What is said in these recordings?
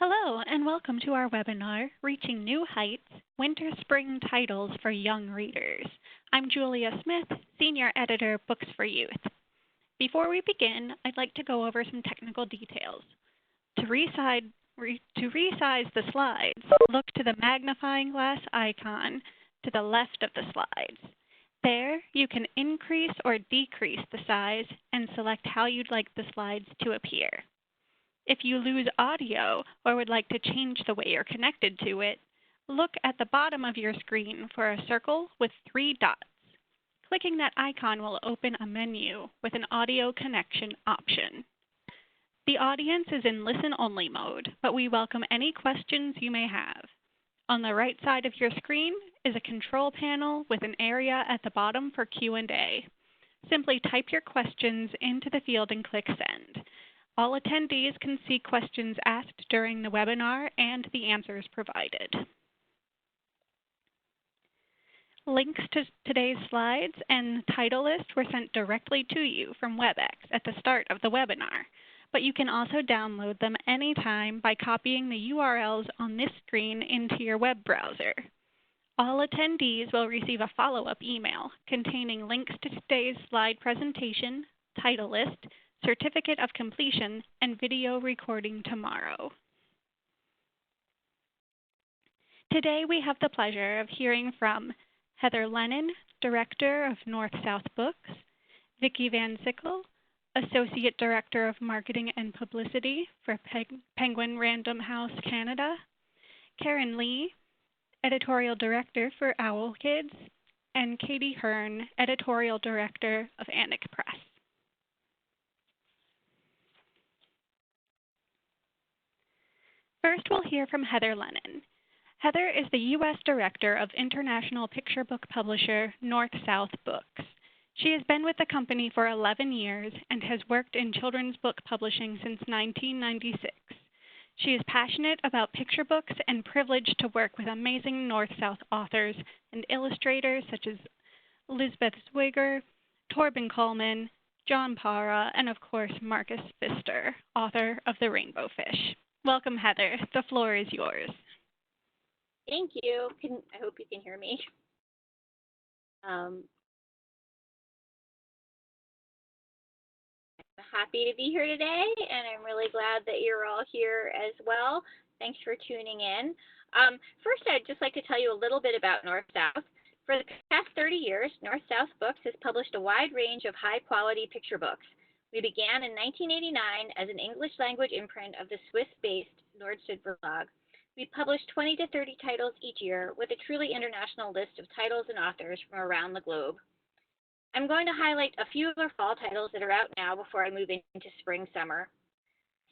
Hello, and welcome to our webinar, Reaching New Heights, Winter Spring Titles for Young Readers. I'm Julia Smith, Senior Editor, Books for Youth. Before we begin, I'd like to go over some technical details. To resize the slides, look to the magnifying glass icon to the left of the slides. There, you can increase or decrease the size and select how you'd like the slides to appear. If you lose audio or would like to change the way you're connected to it, look at the bottom of your screen for a circle with 3 dots. Clicking that icon will open a menu with an audio connection option. The audience is in listen-only mode, but we welcome any questions you may have. On the right side of your screen is a control panel with an area at the bottom for Q&A. Simply type your questions into the field and click Send. All attendees can see questions asked during the webinar and the answers provided. Links to today's slides and title list were sent directly to you from WebEx at the start of the webinar, but you can also download them anytime by copying the URLs on this screen into your web browser. All attendees will receive a follow-up email containing links to today's slide presentation, title list, certificate of completion, and video recording tomorrow. Today we have the pleasure of hearing from Heather Lennon, Director of NorthSouth Books, Vicki Van Sickle, Associate Director of Marketing and Publicity for Penguin Random House Canada, Karen Lee, Editorial Director for Owlkids, and Katie Hearn, Editorial Director of Annick Press. First, we'll hear from Heather Lennon. Heather is the U.S. Director of international picture book publisher NorthSouth Books. She has been with the company for 11 years and has worked in children's book publishing since 1996. She is passionate about picture books and privileged to work with amazing NorthSouth authors and illustrators such as Lisbeth Zwiger, Torben Coleman, John Para, and of course Marcus Pfister, author of The Rainbow Fish. Welcome, Heather. The floor is yours. Thank you. I hope you can hear me. I'm happy to be here today, and I'm really glad that you're all here as well. Thanks for tuning in. First, I'd just like to tell you a little bit about NorthSouth. For the past 30 years, NorthSouth Books has published a wide range of high-quality picture books. We began in 1989 as an English language imprint of the Swiss-based NorthSouth Verlag. We publish 20 to 30 titles each year with a truly international list of titles and authors from around the globe. I'm going to highlight a few of our fall titles that are out now before I move into spring-summer.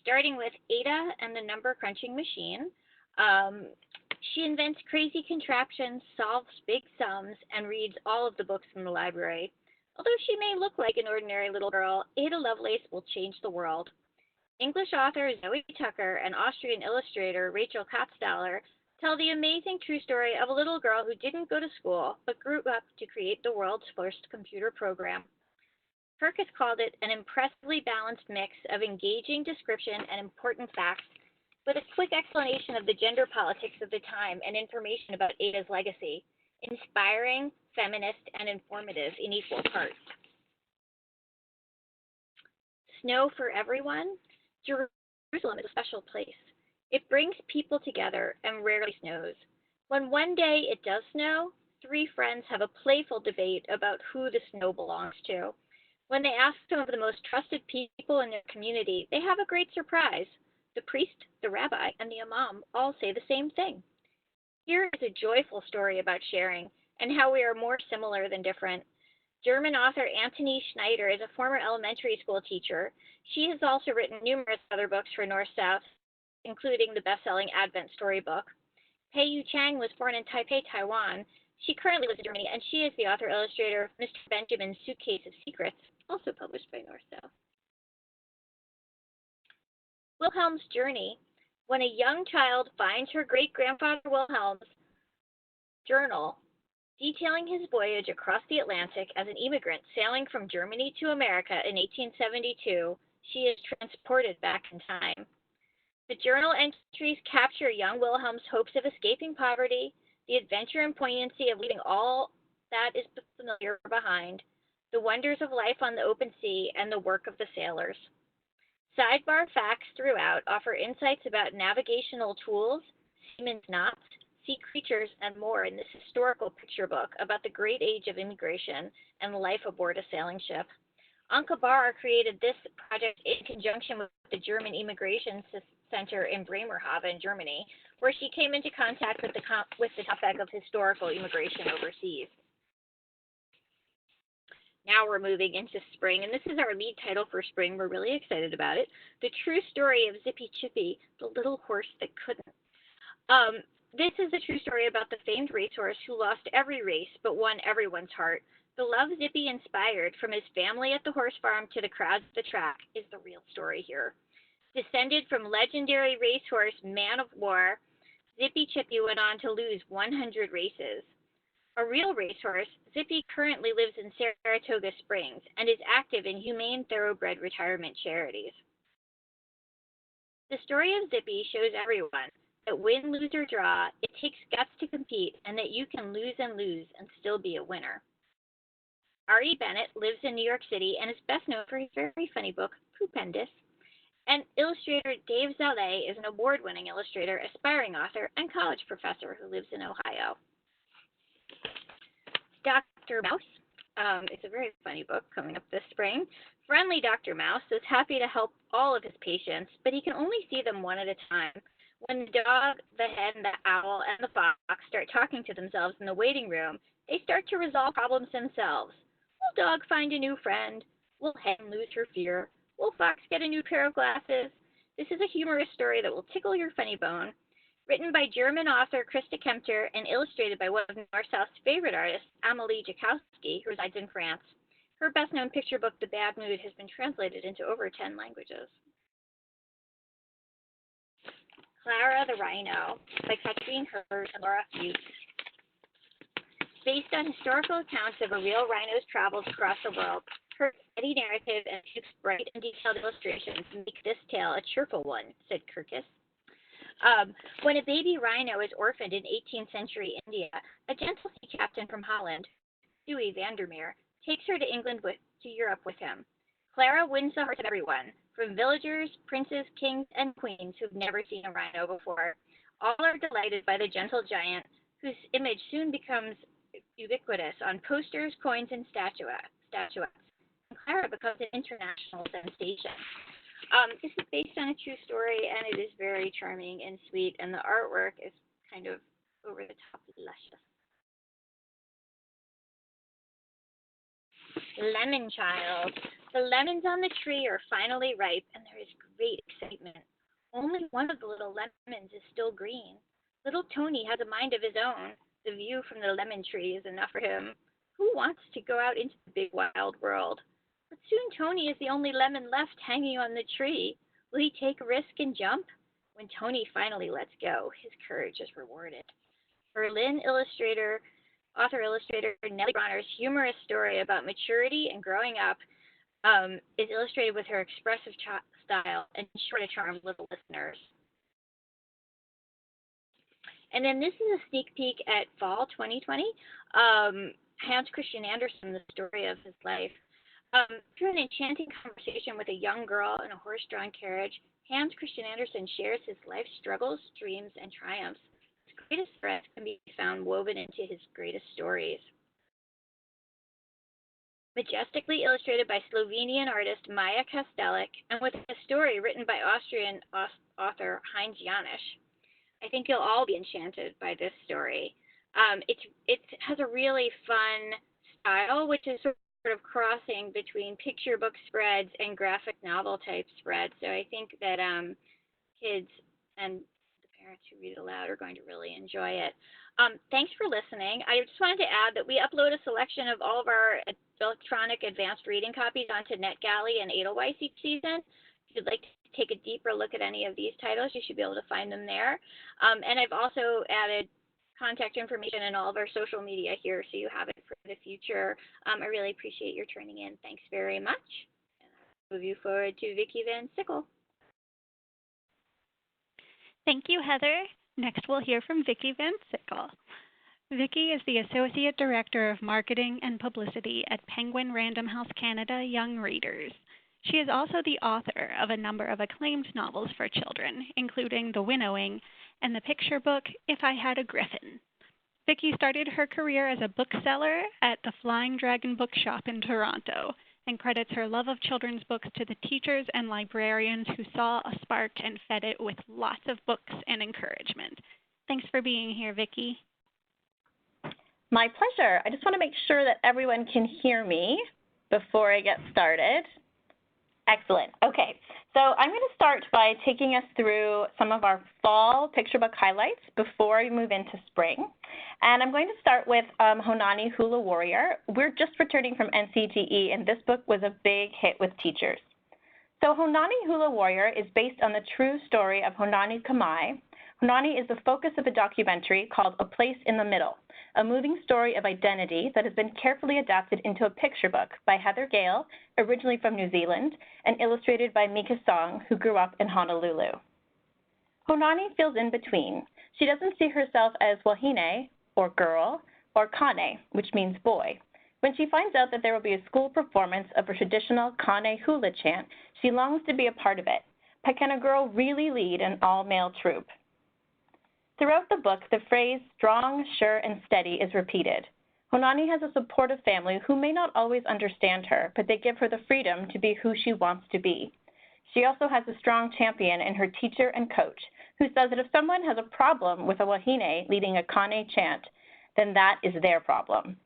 Starting with Ada and the Number Crunching Machine. She invents crazy contraptions, solves big sums, and reads all of the books from the library. Although she may look like an ordinary little girl, Ada Lovelace will change the world. English author Zoe Tucker and Austrian illustrator Rachel Kopstaller tell the amazing true story of a little girl who didn't go to school but grew up to create the world's first computer program. Farokh has called it an impressively balanced mix of engaging description and important facts, with a quick explanation of the gender politics of the time and information about Ada's legacy. Inspiring, feminist, and informative in equal parts. Snow for Everyone. Jerusalem is a special place. It brings people together and rarely snows. When one day it does snow, 3 friends have a playful debate about who the snow belongs to. When they ask some of the most trusted people in their community, they have a great surprise. The priest, the rabbi, and the imam all say the same thing. Here is a joyful story about sharing and how we are more similar than different. German author Antonie Schneider is a former elementary school teacher. She has also written numerous other books for NorthSouth, including the best-selling Advent storybook. Pei Yu Chang was born in Taipei, Taiwan. She currently lives in Germany, and she is the author-illustrator of Mr. Benjamin's Suitcase of Secrets, also published by NorthSouth. Wilhelm's Journey. When a young child finds her great-grandfather Wilhelm's journal detailing his voyage across the Atlantic as an immigrant sailing from Germany to America in 1872, she is transported back in time. The journal entries capture young Wilhelm's hopes of escaping poverty, the adventure and poignancy of leaving all that is familiar behind, the wonders of life on the open sea, and the work of the sailors. Sidebar facts throughout offer insights about navigational tools, seamen's knots, sea creatures, and more in this historical picture book about the great age of immigration and life aboard a sailing ship. Anke Barr created this project in conjunction with the German Immigration Center in Bremerhaven, Germany, where she came into contact with the topic of historical immigration overseas. Now we're moving into spring, and this is our lead title for spring. We're really excited about it. The True Story of Zippy Chippy, the Little Horse That Couldn't. This is a true story about the famed racehorse who lost every race but won everyone's heart. The love Zippy inspired from his family at the horse farm to the crowds at the track is the real story here. Descended from legendary racehorse Man of War, Zippy Chippy went on to lose 100 races. A real racehorse, Zippy currently lives in Saratoga Springs and is active in humane thoroughbred retirement charities. The story of Zippy shows everyone that win, lose, or draw, it takes guts to compete, and that you can lose and still be a winner. R.E. Bennett lives in New York City and is best known for his very funny book, Poopendous. And illustrator Dave Zale is an award-winning illustrator, aspiring author, and college professor who lives in Ohio. Dr. Mouse. It's a very funny book coming up this spring. Friendly Dr. Mouse is happy to help all of his patients, but he can only see them one at a time. When the dog, the hen, the owl, and the fox start talking to themselves in the waiting room, they start to resolve problems themselves. Will dog find a new friend? Will hen lose her fear? Will fox get a new pair of glasses? This is a humorous story that will tickle your funny bone. Written by German author Krista Kempter and illustrated by one of NorthSouth's favorite artists, Amélie Jakowski, who resides in France. Her best-known picture book, The Bad Mood, has been translated into over 10 languages. Clara the Rhino by Kathleen Hearn and Laura Fuchs. Based on historical accounts of a real rhino's travels across the world, her steady narrative and Fuchs' bright and detailed illustrations make this tale a cheerful one, said Kirkus. When a baby rhino is orphaned in 18th century India, a gentle sea captain from Holland, Huey Vandermeer, takes her to Europe with him. Clara wins the hearts of everyone, from villagers, princes, kings, and queens who've never seen a rhino before. All are delighted by the gentle giant, whose image soon becomes ubiquitous on posters, coins, and statuettes. And Clara becomes an international sensation. This is based on a true story, and it is very charming and sweet, and the artwork is kind of over the top luscious. Lemon Child. The lemons on the tree are finally ripe, and there is great excitement. Only one of the little lemons is still green. Little Tony has a mind of his own. The view from the lemon tree is enough for him. Who wants to go out into the big wild world? But soon Tony is the only lemon left hanging on the tree. Will he take a risk and jump? When Tony finally lets go, his courage is rewarded. Berlin author-illustrator Nellie Bronner's humorous story about maturity and growing up is illustrated with her expressive style and sure to charm little listeners. And then this is a sneak peek at fall 2020. Hans Christian Andersen, the story of his life. Through an enchanting conversation with a young girl in a horse-drawn carriage, Hans Christian Andersen shares his life struggles, dreams, and triumphs. His greatest threats can be found woven into his greatest stories. Majestically illustrated by Slovenian artist Maja Kastelic, and with a story written by Austrian author Heinz Janisch. I think you'll all be enchanted by this story. It has a really fun style, which is sort of crossing between picture book spreads and graphic novel type spreads. So I think that kids and the parents who read it aloud are going to really enjoy it. Thanks for listening. I just wanted to add that we upload a selection of all of our electronic advanced reading copies onto NetGalley and Edelweiss each season. If you'd like to take a deeper look at any of these titles, you should be able to find them there. And I've also added contact information in all of our social media here, so you have it for the future. I really appreciate your tuning in. Thanks very much. And I'll move you forward to Vicki Van Sickle. Thank you, Heather. Next, we'll hear from Vicki Van Sickle. Vicki is the Associate Director of Marketing and Publicity at Penguin Random House Canada Young Readers. She is also the author of a number of acclaimed novels for children, including The Winnowing and the picture book If I Had a Griffin. Vicki started her career as a bookseller at the Flying Dragon Bookshop in Toronto and credits her love of children's books to the teachers and librarians who saw a spark and fed it with lots of books and encouragement. Thanks for being here, Vicki. My pleasure. I just want to make sure that everyone can hear me before I get started. Excellent. Okay, so I'm going to start by taking us through some of our fall picture book highlights before we move into spring. And I'm going to start with Honani Hula Warrior. We're just returning from NCTE, and this book was a big hit with teachers. So Honani Hula Warrior is based on the true story of Honani Kamai. Honani is the focus of a documentary called A Place in the Middle, a moving story of identity that has been carefully adapted into a picture book by Heather Gale, originally from New Zealand, and illustrated by Mika Song, who grew up in Honolulu. Honani feels in between. She doesn't see herself as wahine, or girl, or kane, which means boy. When she finds out that there will be a school performance of a traditional kane hula chant, she longs to be a part of it. But can a girl really lead an all-male troupe? Throughout the book, the phrase strong, sure, and steady is repeated. Honani has a supportive family who may not always understand her, but they give her the freedom to be who she wants to be. She also has a strong champion in her teacher and coach, who says that if someone has a problem with a wahine leading a kane chant, then that is their problem.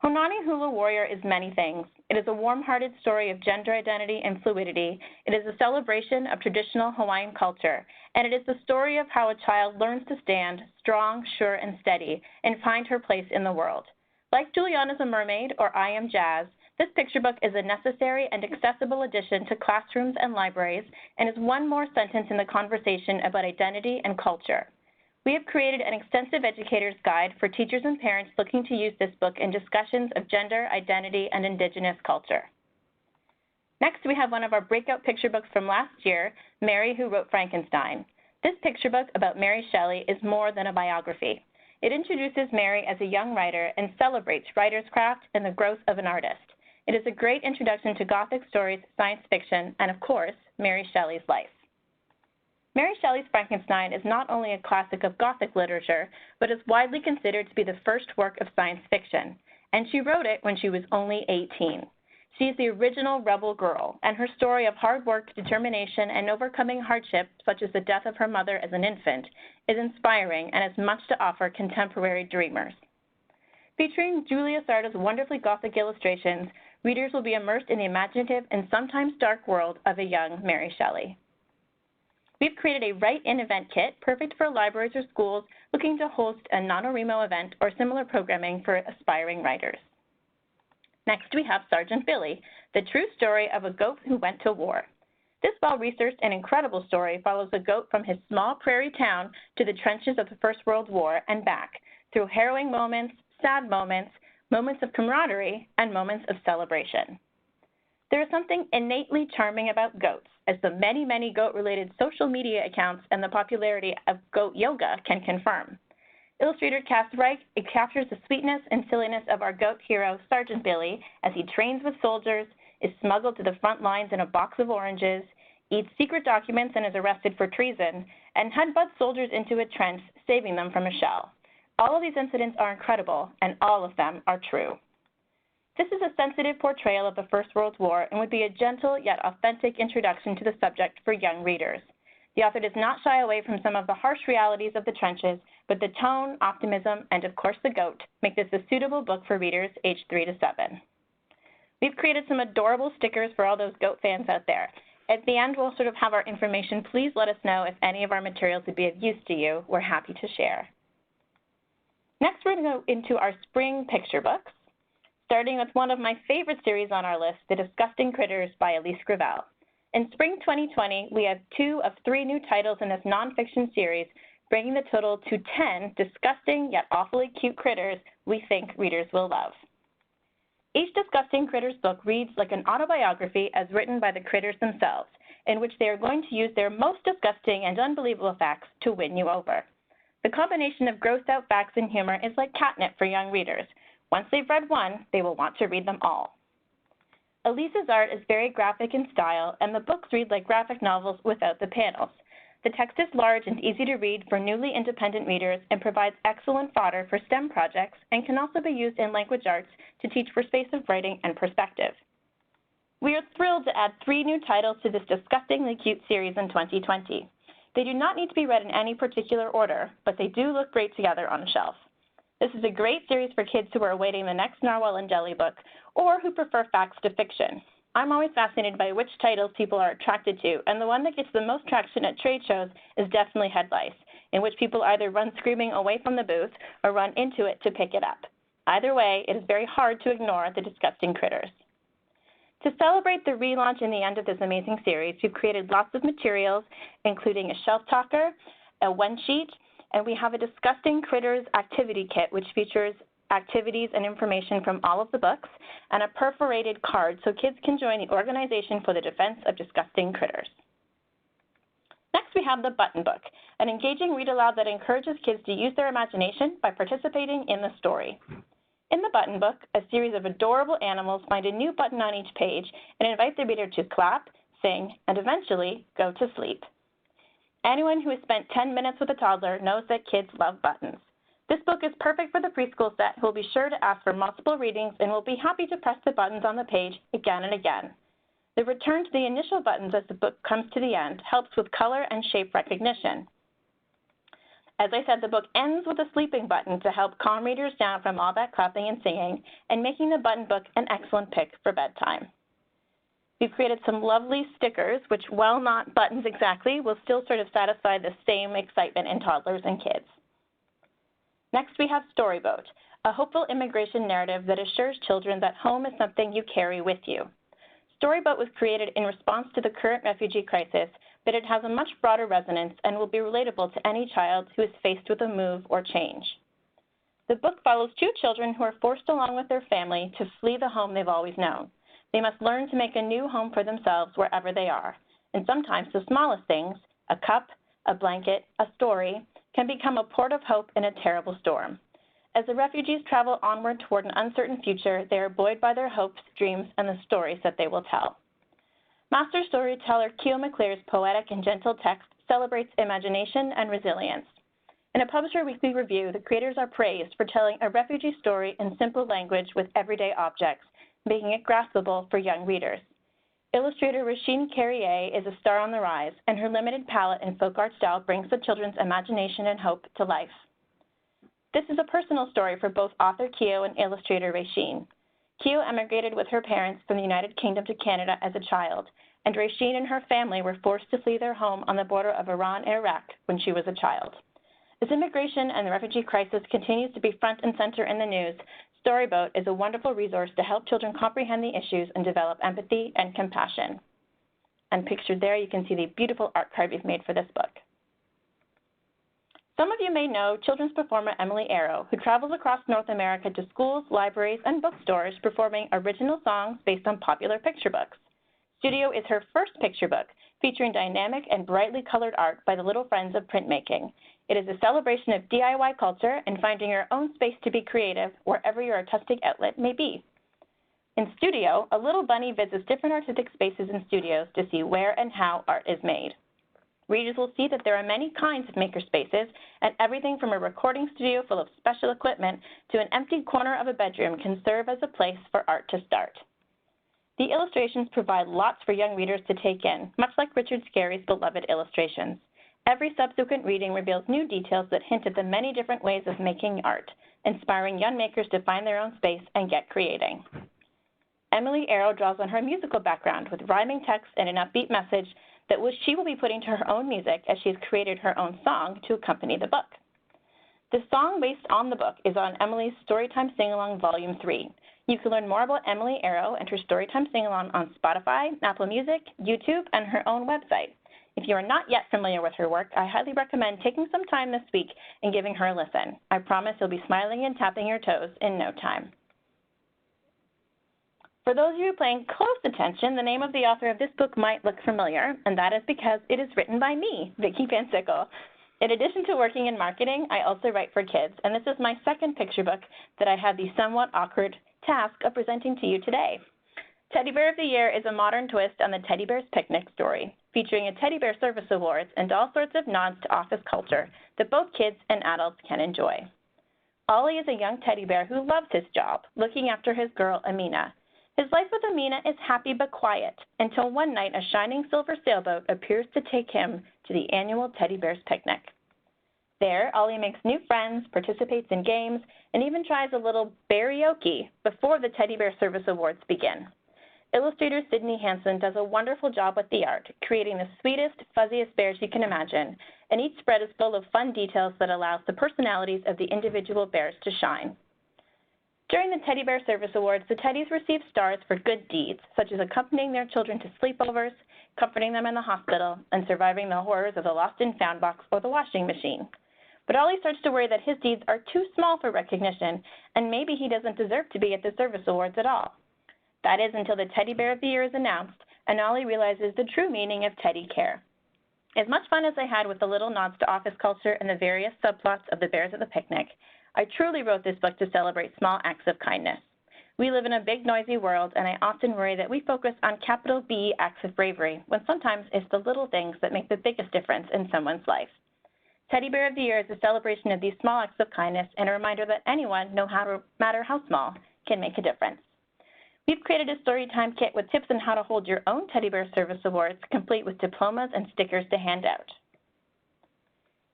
Honani Hula Warrior is many things. It is a warm-hearted story of gender identity and fluidity. It is a celebration of traditional Hawaiian culture, and it is the story of how a child learns to stand strong, sure, and steady and find her place in the world. Like Juliana's a Mermaid or I Am Jazz, this picture book is a necessary and accessible addition to classrooms and libraries and is one more sentence in the conversation about identity and culture. We have created an extensive educator's guide for teachers and parents looking to use this book in discussions of gender, identity, and Indigenous culture. Next, we have one of our breakout picture books from last year, Mary Who Wrote Frankenstein. This picture book about Mary Shelley is more than a biography. It introduces Mary as a young writer and celebrates writer's craft and the growth of an artist. It is a great introduction to Gothic stories, science fiction, and of course, Mary Shelley's life. Mary Shelley's Frankenstein is not only a classic of Gothic literature, but is widely considered to be the first work of science fiction, and she wrote it when she was only 18. She is the original rebel girl, and her story of hard work, determination, and overcoming hardship, such as the death of her mother as an infant, is inspiring and has much to offer contemporary dreamers. Featuring Julia Sarda's wonderfully Gothic illustrations, readers will be immersed in the imaginative and sometimes dark world of a young Mary Shelley. We've created a Write-In event kit perfect for libraries or schools looking to host a NaNoWriMo event or similar programming for aspiring writers. Next, we have Sergeant Billy, the true story of a goat who went to war. This well-researched and incredible story follows a goat from his small prairie town to the trenches of the First World War and back, through harrowing moments, sad moments, moments of camaraderie, and moments of celebration. There is something innately charming about goats, as the many, many goat-related social media accounts and the popularity of goat yoga can confirm. Illustrator Cass Reich, it captures the sweetness and silliness of our goat hero, Sergeant Billy, as he trains with soldiers, is smuggled to the front lines in a box of oranges, eats secret documents and is arrested for treason, and headbutts soldiers into a trench, saving them from a shell. All of these incidents are incredible, and all of them are true. This is a sensitive portrayal of the First World War and would be a gentle yet authentic introduction to the subject for young readers. The author does not shy away from some of the harsh realities of the trenches, but the tone, optimism, and of course the goat make this a suitable book for readers aged 3 to 7. We've created some adorable stickers for all those goat fans out there. At the end, we'll sort of have our information. Please let us know if any of our materials would be of use to you. We're happy to share. Next, we're going to go into our spring picture books, starting with one of my favorite series on our list, The Disgusting Critters by Elise Gravel. In spring 2020, we have 2 of 3 new titles in this nonfiction series, bringing the total to 10 disgusting yet awfully cute critters we think readers will love. Each Disgusting Critters book reads like an autobiography as written by the critters themselves, in which they are going to use their most disgusting and unbelievable facts to win you over. The combination of grossed out facts and humor is like catnip for young readers. Once they've read one, they will want to read them all. Elise's art is very graphic in style, and the books read like graphic novels without the panels. The text is large and easy to read for newly independent readers and provides excellent fodder for STEM projects and can also be used in language arts to teach persuasive writing and perspective. We are thrilled to add 3 new titles to this disgustingly cute series in 2020. They do not need to be read in any particular order, but they do look great together on a shelf. This is a great series for kids who are awaiting the next Narwhal and Jelly book or who prefer facts to fiction. I'm always fascinated by which titles people are attracted to, and the one that gets the most traction at trade shows is definitely Head Lice, in which people either run screaming away from the booth or run into it to pick it up. Either way, it is very hard to ignore the disgusting critters. To celebrate the relaunch and the end of this amazing series, we've created lots of materials, including a shelf talker, a one sheet, and we have a Disgusting Critters activity kit, which features activities and information from all of the books, and a perforated card so kids can join the Organization for the Defense of Disgusting Critters. Next, we have the Button Book, an engaging read-aloud that encourages kids to use their imagination by participating in the story. In the Button Book, a series of adorable animals find a new button on each page and invite the reader to clap, sing, and eventually go to sleep. Anyone who has spent 10 minutes with a toddler knows that kids love buttons. This book is perfect for the preschool set who will be sure to ask for multiple readings and will be happy to press the buttons on the page again and again. The return to the initial buttons as the book comes to the end helps with color and shape recognition. As I said, the book ends with a sleeping button to help calm readers down from all that clapping and singing, and making the Button Book an excellent pick for bedtime. We've created some lovely stickers, which, while not buttons exactly, will still sort of satisfy the same excitement in toddlers and kids. Next, we have Storyboat, a hopeful immigration narrative that assures children that home is something you carry with you. Storyboat was created in response to the current refugee crisis, but it has a much broader resonance and will be relatable to any child who is faced with a move or change. The book follows 2 children who are forced along with their family to flee the home they've always known. They must learn to make a new home for themselves wherever they are, and sometimes the smallest things, a cup, a blanket, a story, can become a port of hope in a terrible storm. As the refugees travel onward toward an uncertain future, they are buoyed by their hopes, dreams, and the stories that they will tell. Master storyteller Keo McClear's poetic and gentle text celebrates imagination and resilience. In a Publisher Weekly review, the creators are praised for telling a refugee story in simple language with everyday objects, making it graspable for young readers. Illustrator Rasheen Carrier is a star on the rise, and her limited palette and folk art style brings the children's imagination and hope to life. This is a personal story for both author Keo and illustrator Rasheen. Keo emigrated with her parents from the United Kingdom to Canada as a child, and Rasheen and her family were forced to flee their home on the border of Iran and Iraq when she was a child. As immigration and the refugee crisis continues to be front and center in the news, Storyboat is a wonderful resource to help children comprehend the issues and develop empathy and compassion. And pictured there, you can see the beautiful art card we've made for this book. Some of you may know children's performer Emily Arrow, who travels across North America to schools, libraries, and bookstores performing original songs based on popular picture books. Studio is her first picture book, featuring dynamic and brightly colored art by the Little Friends of Printmaking. It is a celebration of DIY culture and finding your own space to be creative wherever your artistic outlet may be. In Studio, a little bunny visits different artistic spaces and studios to see where and how art is made. Readers will see that there are many kinds of makerspaces, and everything from a recording studio full of special equipment to an empty corner of a bedroom can serve as a place for art to start. The illustrations provide lots for young readers to take in, much like Richard Scarry's beloved illustrations. Every subsequent reading reveals new details that hint at the many different ways of making art, inspiring young makers to find their own space and get creating. Emily Arrow draws on her musical background with rhyming text and an upbeat message that she will be putting to her own music as she has created her own song to accompany the book. The song based on the book is on Emily's Storytime Sing-Along Volume 3. You can learn more about Emily Arrow and her Storytime Sing-Along on Spotify, Apple Music, YouTube, and her own website. If you are not yet familiar with her work, I highly recommend taking some time this week and giving her a listen. I promise you'll be smiling and tapping your toes in no time. For those of you paying close attention, the name of the author of this book might look familiar, and that is because it is written by me, Vicki Van Sickle. In addition to working in marketing, I also write for kids, and this is my second picture book that I have the somewhat awkward task of presenting to you today. Teddy Bear of the Year is a modern twist on the Teddy Bear's Picnic story, featuring a Teddy Bear Service Awards and all sorts of nods to office culture that both kids and adults can enjoy. Ollie is a young teddy bear who loves his job, looking after his girl, Amina. His life with Amina is happy but quiet, until one night a shining silver sailboat appears to take him to the annual Teddy Bear's Picnic. There, Ollie makes new friends, participates in games, and even tries a little bearioke before the Teddy Bear Service Awards begin. Illustrator Sydney Hansen does a wonderful job with the art, creating the sweetest, fuzziest bears you can imagine, and each spread is full of fun details that allows the personalities of the individual bears to shine. During the Teddy Bear Service Awards, the Teddies receive stars for good deeds, such as accompanying their children to sleepovers, comforting them in the hospital, and surviving the horrors of the lost and found box or the washing machine. But Ollie starts to worry that his deeds are too small for recognition, and maybe he doesn't deserve to be at the Service Awards at all. That is until the Teddy Bear of the Year is announced, and Ollie realizes the true meaning of teddy care. As much fun as I had with the little nods to office culture and the various subplots of the bears at the picnic, I truly wrote this book to celebrate small acts of kindness. We live in a big, noisy world, and I often worry that we focus on capital B acts of bravery, when sometimes it's the little things that make the biggest difference in someone's life. Teddy Bear of the Year is a celebration of these small acts of kindness and a reminder that anyone, no matter how small, can make a difference. We've created a Storytime kit with tips on how to hold your own Teddy Bear Service Awards, complete with diplomas and stickers to hand out.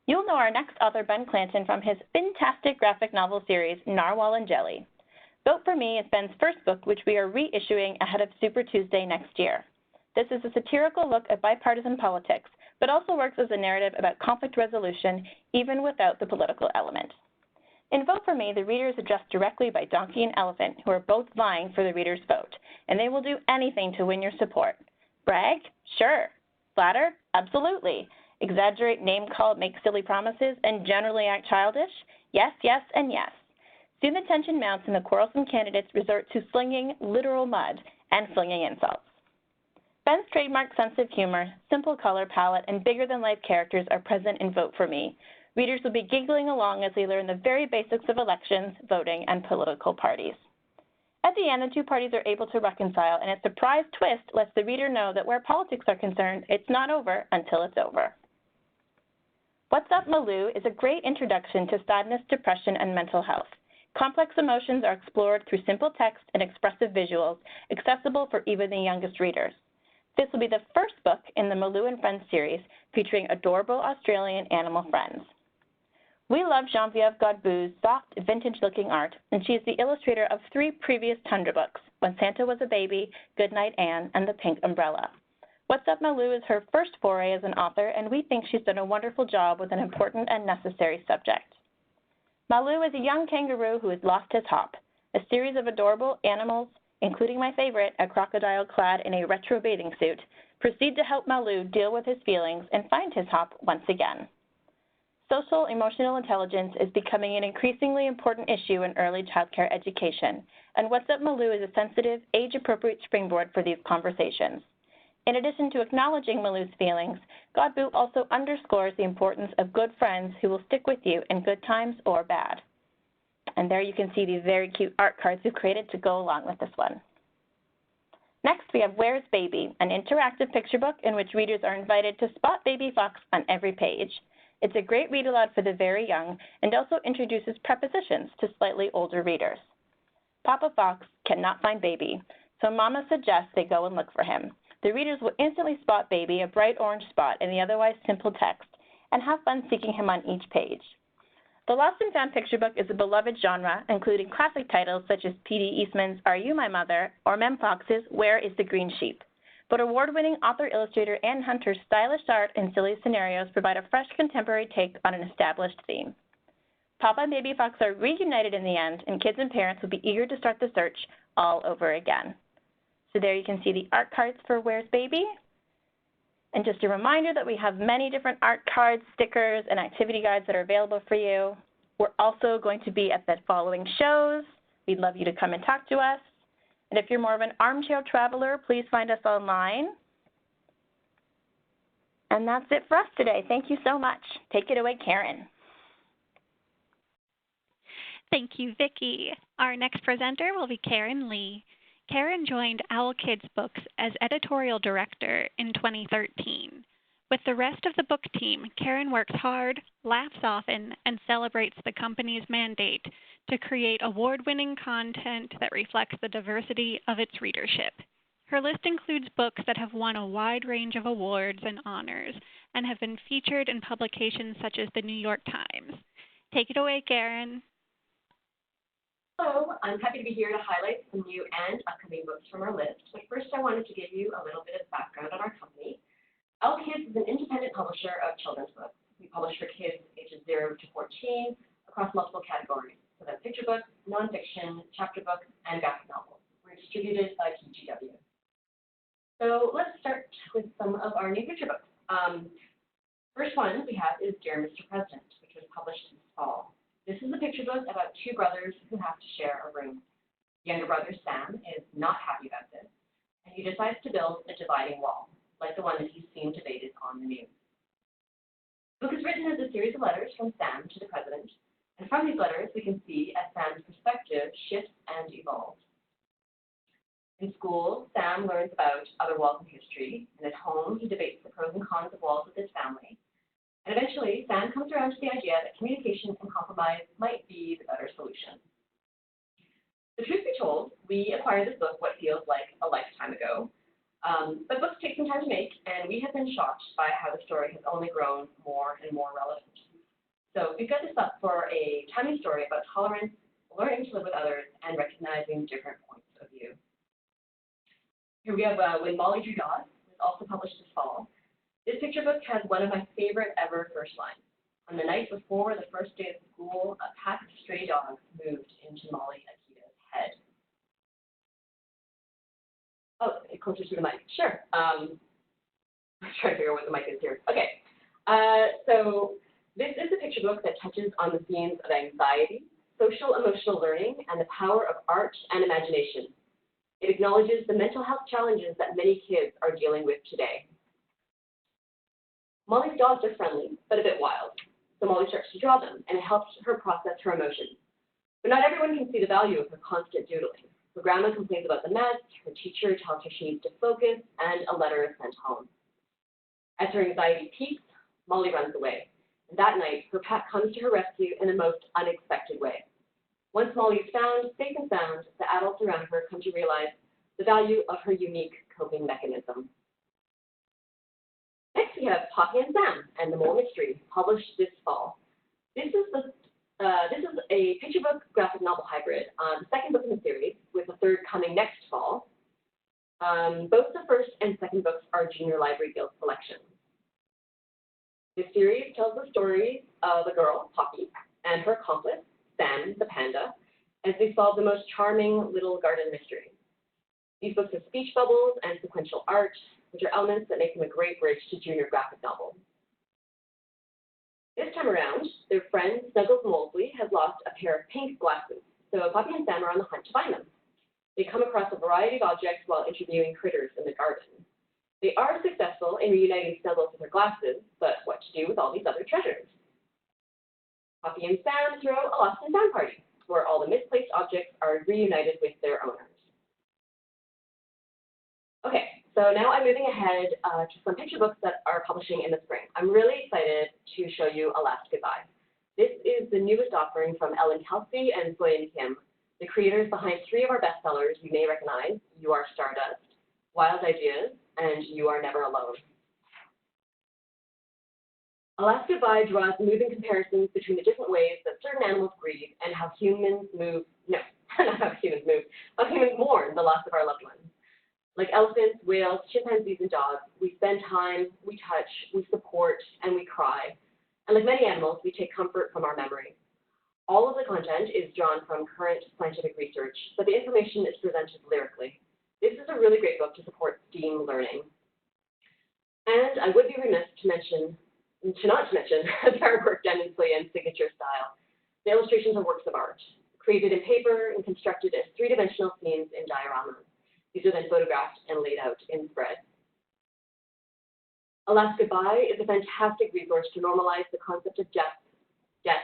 You'll know our next author, Ben Clanton, from his fantastic graphic novel series, Narwhal and Jelly. Vote for Me is Ben's first book, which we are reissuing ahead of Super Tuesday next year. This is a satirical look at bipartisan politics, but also works as a narrative about conflict resolution, even without the political element. In Vote for Me, the reader is addressed directly by Donkey and Elephant, who are both vying for the reader's vote, and they will do anything to win your support. Brag? Sure. Flatter? Absolutely. Exaggerate, name-call, make silly promises, and generally act childish? Yes, yes, and yes. Soon the tension mounts and the quarrelsome candidates resort to slinging literal mud and flinging insults. Ben's trademark sense of humor, simple color palette, and bigger-than-life characters are present in Vote for Me. Readers will be giggling along as they learn the very basics of elections, voting, and political parties. At the end, the two parties are able to reconcile, and a surprise twist lets the reader know that where politics are concerned, it's not over until it's over. What's Up, Malou is a great introduction to sadness, depression, and mental health. Complex emotions are explored through simple text and expressive visuals, accessible for even the youngest readers. This will be the first book in the Malou and Friends series, featuring adorable Australian animal friends. We love Geneviève Godbout's soft, vintage-looking art, and she is the illustrator of 3 previous Tundra books, When Santa Was a Baby, Goodnight Anne, and The Pink Umbrella. What's Up, Malou is her first foray as an author, and we think she's done a wonderful job with an important and necessary subject. Malou is a young kangaroo who has lost his hop, a series of adorable animals, including my favorite, a crocodile clad in a retro bathing suit, proceed to help Malou deal with his feelings and find his hop once again. Social emotional intelligence is becoming an increasingly important issue in early childcare education, and What's Up, Malou is a sensitive, age-appropriate springboard for these conversations. In addition to acknowledging Malou's feelings, Godbout also underscores the importance of good friends who will stick with you in good times or bad. And there you can see these very cute art cards we've created to go along with this one. Next, we have Where's Baby, an interactive picture book in which readers are invited to spot Baby Fox on every page. It's a great read aloud for the very young and also introduces prepositions to slightly older readers. Papa Fox cannot find Baby, so Mama suggests they go and look for him. The readers will instantly spot Baby, a bright orange spot in the otherwise simple text, and have fun seeking him on each page. The Lost and Found picture book is a beloved genre, including classic titles such as P.D. Eastman's Are You My Mother or Mem Fox's Where is the Green Sheep? But award-winning author-illustrator Ann Hunter's stylish art and silly scenarios provide a fresh contemporary take on an established theme. Papa and Baby Fox are reunited in the end, and kids and parents will be eager to start the search all over again. So there you can see the art cards for Where's Baby? And just a reminder that we have many different art cards, stickers, and activity guides that are available for you. We're also going to be at the following shows. We'd love you to come and talk to us. And if you're more of an armchair traveler, please find us online. And that's it for us today. Thank you so much. Take it away, Karen. Thank you, Vicki. Our next presenter will be Karen Lee. Karen joined Owlkids Books as editorial director in 2013. With the rest of the book team, Karen works hard, laughs often, and celebrates the company's mandate to create award-winning content that reflects the diversity of its readership. Her list includes books that have won a wide range of awards and honors and have been featured in publications such as the New York Times. Take it away, Karen. Hello, I'm happy to be here to highlight some new and upcoming books from our list. But first, I wanted to give you a little bit of background on our company. Owlkids is an independent publisher of children's books. We publish for kids ages 0 to 14 across multiple categories. So that's picture books, nonfiction, chapter books, and graphic novels. We're distributed by TGW. So let's start with some of our new picture books. First one we have is Dear Mr. President, which was published this fall. This is a picture book about two brothers who have to share a room. Younger brother Sam is not happy about this, and he decides to build a dividing wall, like the one that he's seen debated on the news. The book is written as a series of letters from Sam to the president, and from these letters we can see as Sam's perspective shifts and evolves. In school, Sam learns about other walls in history, and at home he debates the pros and cons of walls with his family. And eventually, Sam comes around to the idea that communication and compromise might be the better solution. The truth be told, we acquired this book what feels like a lifetime ago. But books take some time to make, and we have been shocked by how the story has only grown more and more relevant. So we've got this up for a timely story about tolerance, learning to live with others, and recognizing different points of view. Here we have When Molly Drew Dogs, was also published this fall. This picture book has one of my favorite ever first lines. On the night before the first day of school, a pack of stray dogs moved into Molly Akita's head. Oh, closer to the mic. Sure. I'm trying to figure out what the mic is here. Okay. So this is a picture book that touches on the themes of anxiety, social emotional learning, and the power of art and imagination. It acknowledges the mental health challenges that many kids are dealing with today. Molly's dogs are friendly, but a bit wild, so Molly starts to draw them, and it helps her process her emotions. But not everyone can see the value of her constant doodling. Her grandma complains about the mess, her teacher tells her she needs to focus, and a letter is sent home. As her anxiety peaks, Molly runs away, and that night, her pack comes to her rescue in the most unexpected way. Once Molly is found, safe and sound, the adults around her come to realize the value of her unique coping mechanism. Next, we have Poppy and Sam and the Mole Mystery, published this fall. This is a picture book graphic novel hybrid, the second book in the series, with the third coming next fall. Both the first and second books are Junior Library Guild selections. This series tells the story of a girl, Poppy, and her accomplice, Sam the panda, as they solve the most charming little garden mystery. These books have speech bubbles and sequential art, which are elements that make them a great bridge to junior graphic novel. This time around, their friend Snuggles Molesley has lost a pair of pink glasses, so Poppy and Sam are on the hunt to find them. They come across a variety of objects while interviewing critters in the garden. They are successful in reuniting Snuggles with her glasses, but what to do with all these other treasures? Poppy and Sam throw a lost and found party, where all the misplaced objects are reunited with their owners. Okay, so now I'm moving ahead to some picture books that are publishing in the spring. I'm really excited to show you A Last Goodbye. This is the newest offering from Ellen Kelsey and Soyeon Kim, the creators behind three of our bestsellers you may recognize: You Are Stardust, Wild Ideas, and You Are Never Alone. A Last Goodbye draws moving comparisons between the different ways that certain animals grieve and how humans move, no, not how humans move, how humans mourn the loss of our loved ones. Like elephants, whales, chimpanzees, and dogs, we spend time, we touch, we support, and we cry. And like many animals, we take comfort from our memory. All of the content is drawn from current scientific research, but the information is presented lyrically. This is a really great book to support STEAM learning. And I would be remiss not to mention the artwork done in Soyeon's signature style. The illustrations are works of art. created in paper and constructed as three-dimensional scenes in dioramas. These are then photographed and laid out in spreads. Alas, Goodbye is a fantastic resource to normalize the concept of death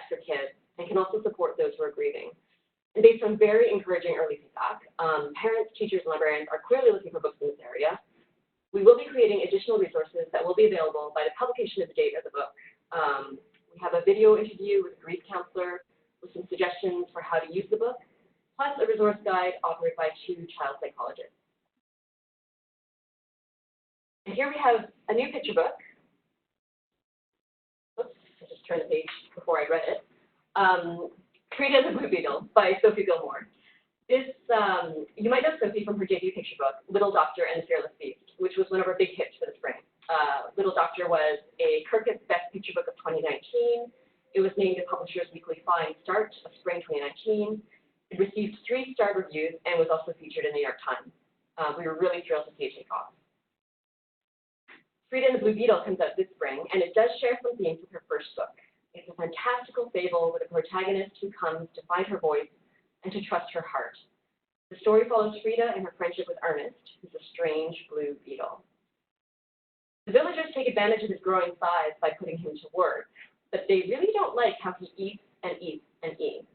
for kids and can also support those who are grieving. And based on very encouraging early feedback, parents, teachers, and librarians are clearly looking for books in this area. We will be creating additional resources that will be available by the publication of the date of the book. We have a video interview with a grief counselor with some suggestions for how to use the book, plus a resource guide authored by 2 child psychologists. And here we have a new picture book. Oops, I just turned the page before I read it. Frida and the Blue Beetle by Sophie Gilmore. This, you might know Sophie from her debut picture book, Little Doctor and the Fearless Beast, which was one of our big hits for the spring. Little Doctor was a Kirkus Best Picture Book of 2019. It was named a Publishers Weekly Fine Start of Spring 2019. It received 3-star reviews and was also featured in the New York Times. We were really thrilled to see it take off. Frida and the Blue Beetle comes out this spring, and it does share some themes with her first book. It's a fantastical fable with a protagonist who comes to find her voice and to trust her heart. The story follows Frida and her friendship with Ernest, who's a strange blue beetle. The villagers take advantage of his growing size by putting him to work, but they really don't like how he eats and eats and eats.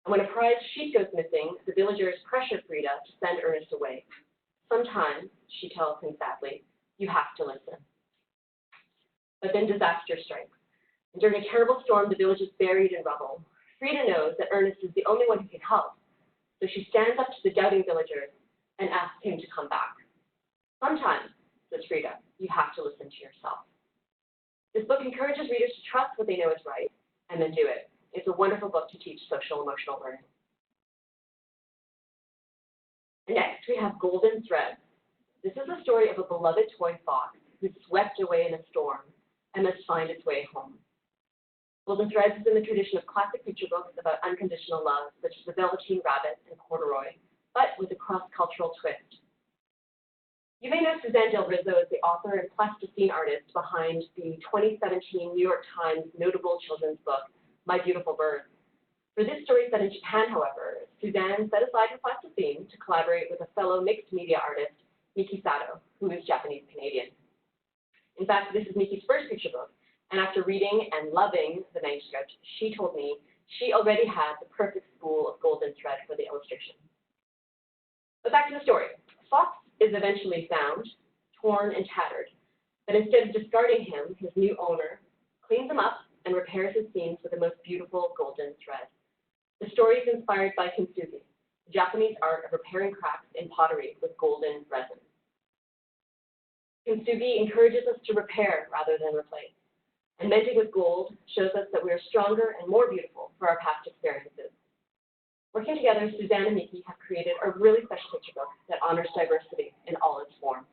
And when a prized sheep goes missing, the villagers pressure Frida to send Ernest away. Sometimes, she tells him sadly, you have to listen. But then disaster strikes. And during a terrible storm, the village is buried in rubble. Frida knows that Ernest is the only one who can help, so she stands up to the doubting villagers and asks him to come back. Sometimes, says Frida, you have to listen to yourself. This book encourages readers to trust what they know is right and then do it. It's a wonderful book to teach social emotional learning. And next, we have Golden Thread. This is the story of a beloved toy fox who's swept away in a storm and must find its way home. Golden Threads is in the tradition of classic picture books about unconditional love, such as The Velveteen Rabbit and Corduroy, but with a cross-cultural twist. You may know Suzanne Del Rizzo as the author and plasticine artist behind the 2017 New York Times notable children's book, My Beautiful Bird. For this story set in Japan, however, Suzanne set aside her plasticine to collaborate with a fellow mixed media artist, Miki Sato, who is Japanese-Canadian. In fact, this is Miki's first picture book, and after reading and loving the manuscript, she told me she already had the perfect spool of golden thread for the illustration. But back to the story. Fox is eventually found, torn and tattered, but instead of discarding him, his new owner cleans him up and repairs his seams with the most beautiful golden thread. The story is inspired by kintsugi, the Japanese art of repairing cracks in pottery with golden resin. Kintsugi encourages us to repair rather than replace, and mending with gold shows us that we are stronger and more beautiful for our past experiences. Working together, Suzanne and Miki have created a really special picture book that honors diversity in all its forms.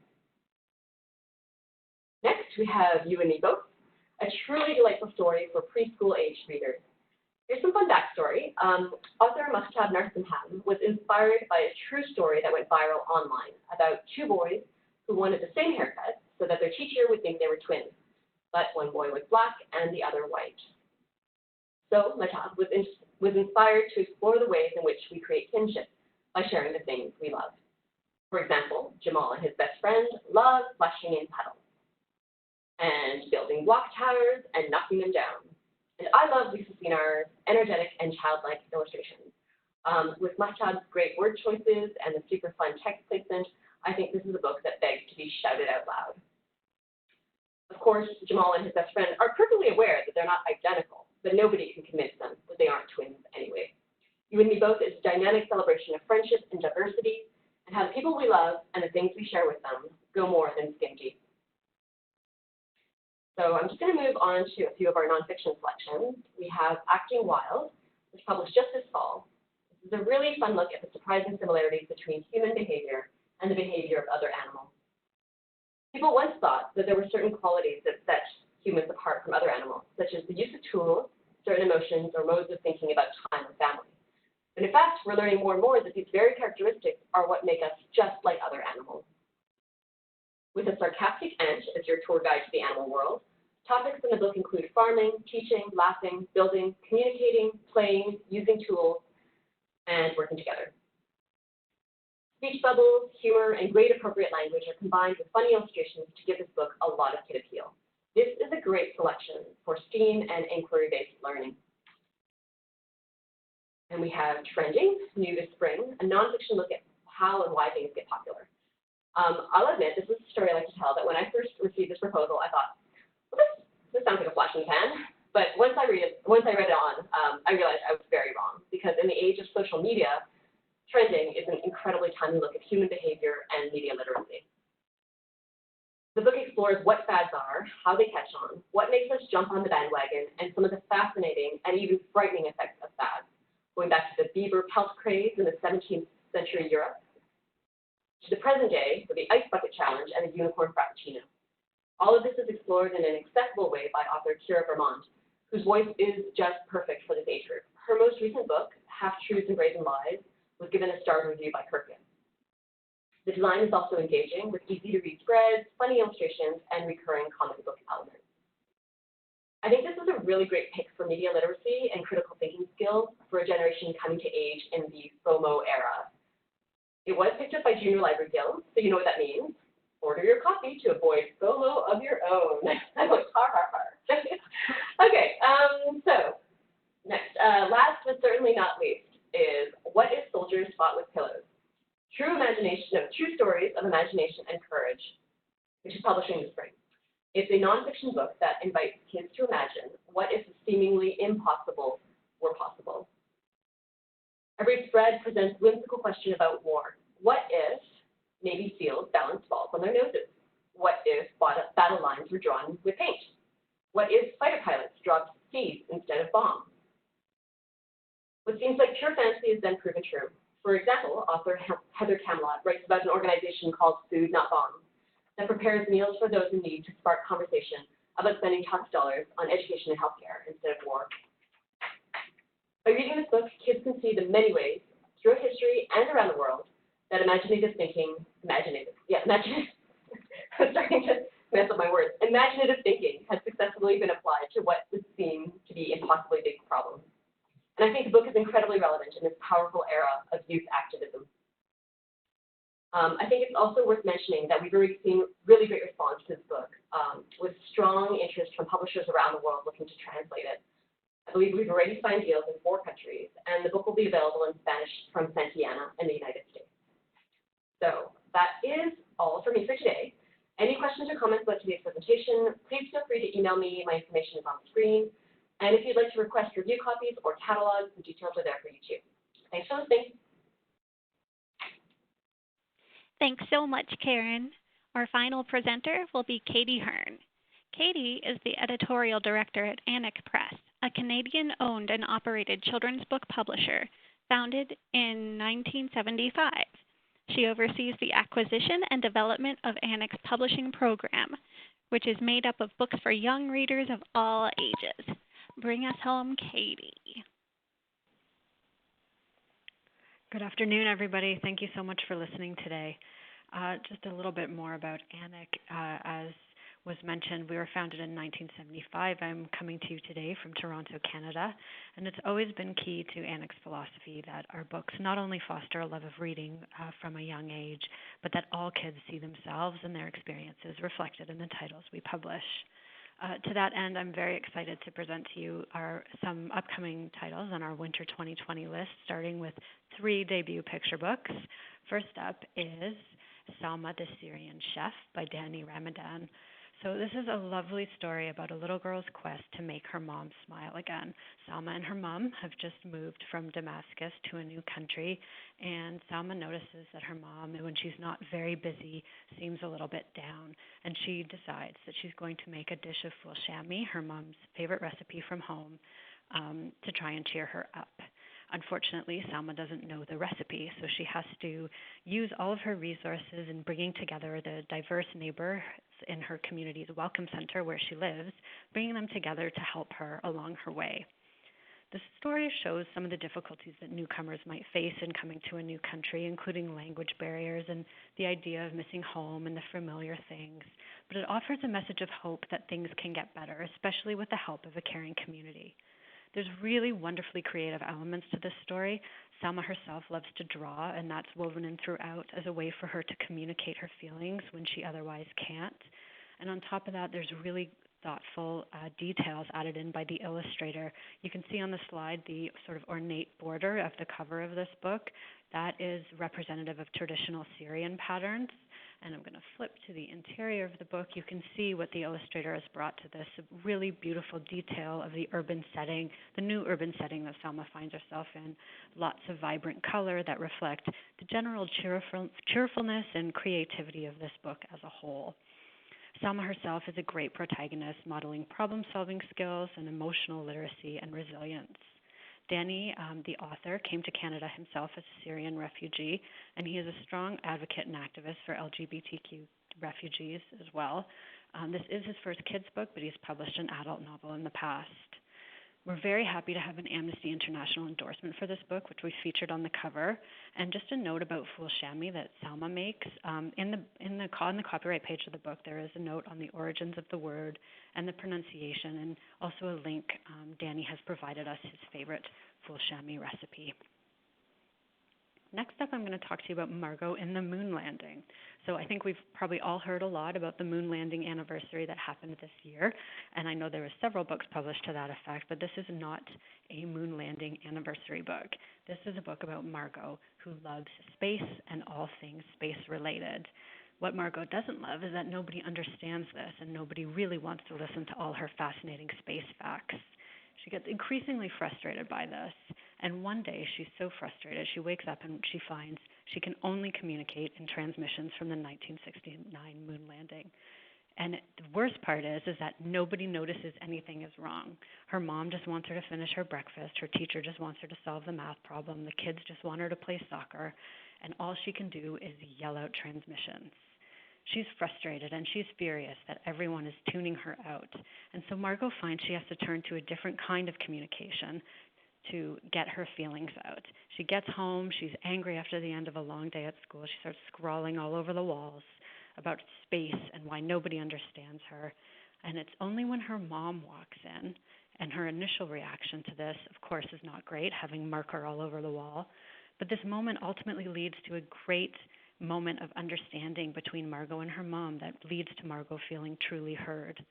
Next, we have You and Me Both, a truly delightful story for preschool-aged readers. Here's some fun backstory. Author Mahtab Narsimhan was inspired by a true story that went viral online about 2 boys who wanted the same haircut so that their teacher would think they were twins, but one boy was black and the other white. So Mahtab was inspired to explore the ways in which we create kinship by sharing the things we love. For example, Jamal and his best friend love splashing in puddles and building block towers and knocking them down. And I love Lisa Sinar's energetic and childlike illustrations. With Mahtab's great word choices and the super fun text placement, I think this is a book that begs to be shouted out loud. Of course, Jamal and his best friend are perfectly aware that they're not identical, but nobody can convince them that they aren't twins anyway. You and Me Both is a dynamic celebration of friendship and diversity, and how the people we love and the things we share with them go more than skin deep. So I'm just going to move on to a few of our nonfiction selections. We have Acting Wild, which published just this fall. This is a really fun look at the surprising similarities between human behavior and the behavior of other animals. People once thought that there were certain qualities that set humans apart from other animals, such as the use of tools, certain emotions, or modes of thinking about time or family. But in fact, we're learning more and more that these very characteristics are what make us just like other animals. With a sarcastic ant as your tour guide to the animal world, topics in the book include farming, teaching, laughing, building, communicating, playing, using tools, and working together. Speech bubbles, humor, and great appropriate language are combined with funny illustrations to give this book a lot of kid appeal. This is a great selection for STEAM and inquiry-based learning. And we have Trending, New this Spring, a nonfiction look at how and why things get popular. I'll admit, this is a story I like to tell, that when I first received this proposal, I thought, well, this sounds like a flash in the pan. But once I read it on, I realized I was very wrong, because in the age of social media, Trending is an incredibly timely look at human behavior and media literacy. The book explores what fads are, how they catch on, what makes us jump on the bandwagon, and some of the fascinating and even frightening effects of fads, going back to the Bieber pelt craze in the 17th century Europe, to the present day with the Ice Bucket Challenge and the Unicorn Frappuccino. All of this is explored in an accessible way by author Kira Vermont, whose voice is just perfect for this age group. Her most recent book, Half-Truths and Brazen Lies, was given a star review by Kirkman. The design is also engaging with easy-to-read spreads, funny illustrations, and recurring comic book elements. I think this is a really great pick for media literacy and critical thinking skills for a generation coming to age in the FOMO era. It was picked up by Junior Library Guild, so you know what that means. Order your copy to avoid FOMO of your own. I'm like, har, har, har. Okay, so next, last but certainly not least, is What If Soldiers Fought with Pillows? True stories of imagination and courage, which is publishing this spring. It's a nonfiction book that invites kids to imagine what if the seemingly impossible were possible. Every spread presents a whimsical question about war. What if Navy SEALs balanced balls on their noses? What if battle lines were drawn with paint? What if fighter pilots dropped seeds instead of bombs? What seems like pure fantasy is then proven true. For example, author Heather Camelot writes about an organization called Food Not Bombs that prepares meals for those in need to spark conversation about spending tax dollars on education and healthcare instead of war. By reading this book, kids can see the many ways, throughout history and around the world, that imaginative thinking has successfully been applied to what would seem to be impossibly big problems. And I think the book is incredibly relevant in this powerful era of youth activism. I think it's also worth mentioning that we've already seen really great response to this book, with strong interest from publishers around the world looking to translate it. I believe we've already signed deals in 4 countries, and the book will be available in Spanish from Santa Ana in the United States. So that is all for me for today. Any questions or comments about today's presentation, please feel free to email me. My information is on the screen. And if you'd like to request review copies or catalogs, the details are there for you too. Thanks for listening. Thanks so much, Karen. Our final presenter will be Katie Hearn. Katie is the editorial director at Annick Press, a Canadian-owned and operated children's book publisher founded in 1975. She oversees the acquisition and development of Annick's publishing program, which is made up of books for young readers of all ages. Bring us home, Katie. Good afternoon, everybody. Thank you so much for listening today. Just a little bit more about Annick. As was mentioned, we were founded in 1975. I'm coming to you today from Toronto, Canada, and it's always been key to Annick's philosophy that our books not only foster a love of reading from a young age, but that all kids see themselves and their experiences reflected in the titles we publish. To that end, I'm very excited to present to you some upcoming titles on our Winter 2020 list, starting with 3 debut picture books. First up is Salma the Syrian Chef by Dani Ramadan. So this is a lovely story about a little girl's quest to make her mom smile again. Salma and her mom have just moved from Damascus to a new country, and Salma notices that her mom, when she's not very busy, seems a little bit down, and she decides that she's going to make a dish of foul chamois, her mom's favorite recipe from home, to try and cheer her up. Unfortunately, Salma doesn't know the recipe, so she has to use all of her resources in bringing together the diverse neighbors in her community's welcome center where she lives, bringing them together to help her along her way. The story shows some of the difficulties that newcomers might face in coming to a new country, including language barriers and the idea of missing home and the familiar things. But it offers a message of hope that things can get better, especially with the help of a caring community. There's really wonderfully creative elements to this story. Selma herself loves to draw, and that's woven in throughout as a way for her to communicate her feelings when she otherwise can't. And on top of that, there's really thoughtful details added in by the illustrator. You can see on the slide the sort of ornate border of the cover of this book. That is representative of traditional Syrian patterns. And I'm going to flip to the interior of the book. You can see what the illustrator has brought to this, a really beautiful detail of the urban setting, the new urban setting that Selma finds herself in. Lots of vibrant color that reflect the general cheerfulness and creativity of this book as a whole. Selma herself is a great protagonist, modeling problem-solving skills and emotional literacy and resilience. Danny, the author, came to Canada himself as a Syrian refugee, and he is a strong advocate and activist for LGBTQ refugees as well. This is his first kids book, but he's published an adult novel in the past. We're very happy to have an Amnesty International endorsement for this book, which we featured on the cover. And just a note about Fool Shammy that Selma makes. On the copyright page of the book, there is a note on the origins of the word and the pronunciation, and also a link. Danny has provided us his favorite Fool Shammy recipe. Next up, I'm going to talk to you about Margaux in the moon landing. So I think we've probably all heard a lot about the moon landing anniversary that happened this year, and I know there were several books published to that effect, but this is not a moon landing anniversary book. This is a book about Margaux, who loves space and all things space related. What Margaux doesn't love is that nobody understands this, and nobody really wants to listen to all her fascinating space facts. She gets increasingly frustrated by this, and one day she's so frustrated she wakes up and she finds she can only communicate in transmissions from the 1969 moon landing. And the worst part is that nobody notices anything is wrong. Her mom just wants her to finish her breakfast. Her teacher just wants her to solve the math problem. The kids just want her to play soccer. And all she can do is yell out transmissions. She's frustrated and she's furious that everyone is tuning her out. And so Margaux finds she has to turn to a different kind of communication to get her feelings out. She gets home, she's angry after the end of a long day at school. She starts scrawling all over the walls about space and why nobody understands her. And it's only when her mom walks in, and her initial reaction to this, of course, is not great, having marker all over the wall. But this moment ultimately leads to a great moment of understanding between Margaux and her mom that leads to Margaux feeling truly heard.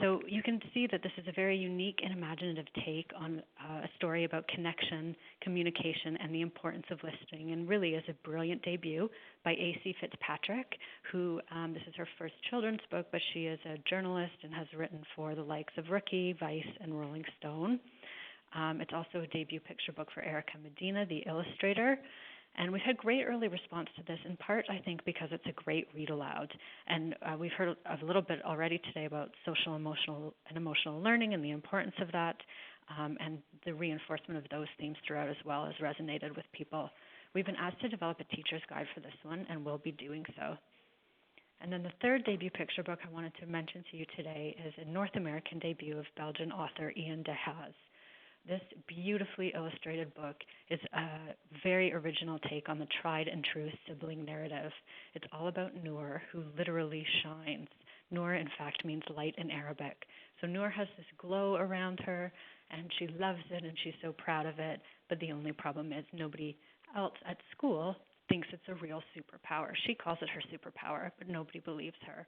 So you can see that this is a very unique and imaginative take on a story about connection, communication, and the importance of listening, and really is a brilliant debut by A.C. Fitzpatrick, who this is her first children's book, but she is a journalist and has written for the likes of Rookie, Vice, and Rolling Stone. It's also a debut picture book for Erica Medina, the illustrator. And we've had great early response to this, in part, I think, because it's a great read aloud. And we've heard a little bit already today about social, emotional, and emotional learning and the importance of that, and the reinforcement of those themes throughout as well has resonated with people. We've been asked to develop a teacher's guide for this one, and we'll be doing so. And then the third debut picture book I wanted to mention to you today is a North American debut of Belgian author Ian de Haas. This beautifully illustrated book is a very original take on the tried and true sibling narrative. It's all about Noor, who literally shines. Noor, in fact, means light in Arabic. So Noor has this glow around her, and she loves it, and she's so proud of it. But the only problem is nobody else at school thinks it's a real superpower. She calls it her superpower, but nobody believes her.